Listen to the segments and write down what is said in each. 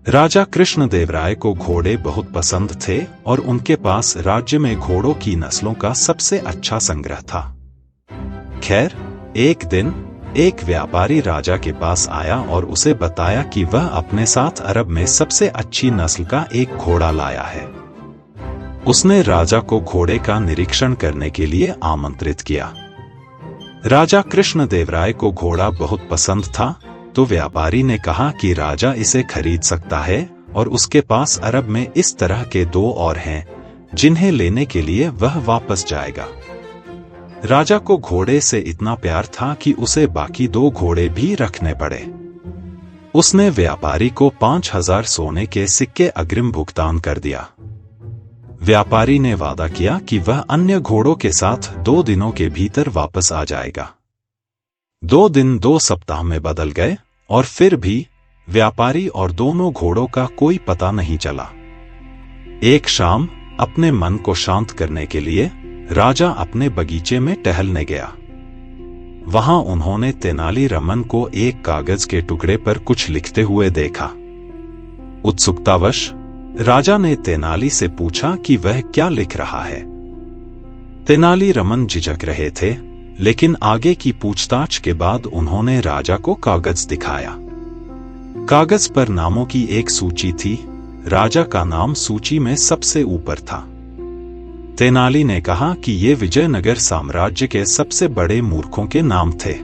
राजा कृष्णदेवराय को घोड़े बहुत पसंद थे और उनके पास राज्य में घोड़ों की नस्लों का सबसे अच्छा संग्रह था। खैर, एक दिन एक व्यापारी राजा के पास आया और उसे बताया कि वह अपने साथ अरब में सबसे अच्छी नस्ल का एक घोड़ा लाया है। उसने राजा को घोड़े का निरीक्षण करने के लिए आमंत्रित किया। राजा कृष्णदेवराय को घोड़ा बहुत पसंद था, तो व्यापारी ने कहा कि राजा इसे खरीद सकता है और उसके पास अरब में इस तरह के 2 और हैं जिन्हें लेने के लिए वह वापस जाएगा। राजा को घोड़े से इतना प्यार था कि उसे बाकी 2 घोड़े भी रखने पड़े। उसने व्यापारी को 5000 सोने के सिक्के अग्रिम भुगतान कर दिया। व्यापारी ने वादा किया कि वह अन्य घोड़ों के साथ 2 दिनों के भीतर वापस आ जाएगा। 2 दिन 2 सप्ताह में बदल गए और फिर भी व्यापारी और दोनों घोड़ों का कोई पता नहीं चला। एक शाम अपने मन को शांत करने के लिए राजा अपने बगीचे में टहलने गया। वहां उन्होंने तेनालीरामन को एक कागज के टुकड़े पर कुछ लिखते हुए देखा। उत्सुकतावश राजा ने तेनाली से पूछा कि वह क्या लिख रहा है। तेनालीरामन झिझक रहे थे, लेकिन आगे की पूछताछ के बाद उन्होंने राजा को कागज दिखाया। कागज पर नामों की एक सूची थी। राजा का नाम सूची में सबसे ऊपर था। तेनाली ने कहा कि ये विजयनगर साम्राज्य के सबसे बड़े मूर्खों के नाम थे।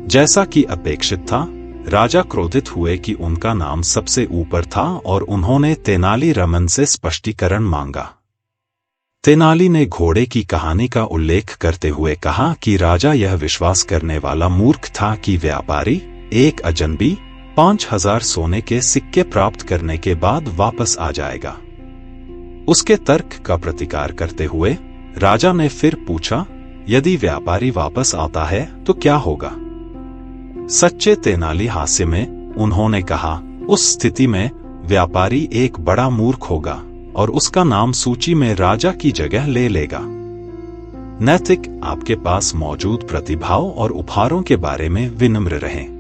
जैसा कि अपेक्षित था, राजा क्रोधित हुए कि उनका नाम सबसे ऊपर था और उन्होंने तेनालीरामन से स्पष्टीकरण मांगा। तेनाली ने घोड़े की कहानी का उल्लेख करते हुए कहा कि राजा यह विश्वास करने वाला मूर्ख था कि व्यापारी एक अजनबी 5000 सोने के सिक्के प्राप्त करने के बाद वापस आ जाएगा। उसके तर्क का प्रतिकार करते हुए राजा ने फिर पूछा, यदि व्यापारी वापस आता है तो क्या होगा? सच्चे तेनाली हास्य में उन्होंने कहा, उस स्थिति में व्यापारी एक बड़ा मूर्ख होगा और उसका नाम सूची में राजा की जगह ले लेगा। नैतिक, आपके पास मौजूद प्रतिभाओं और उपहारों के बारे में विनम्र रहें।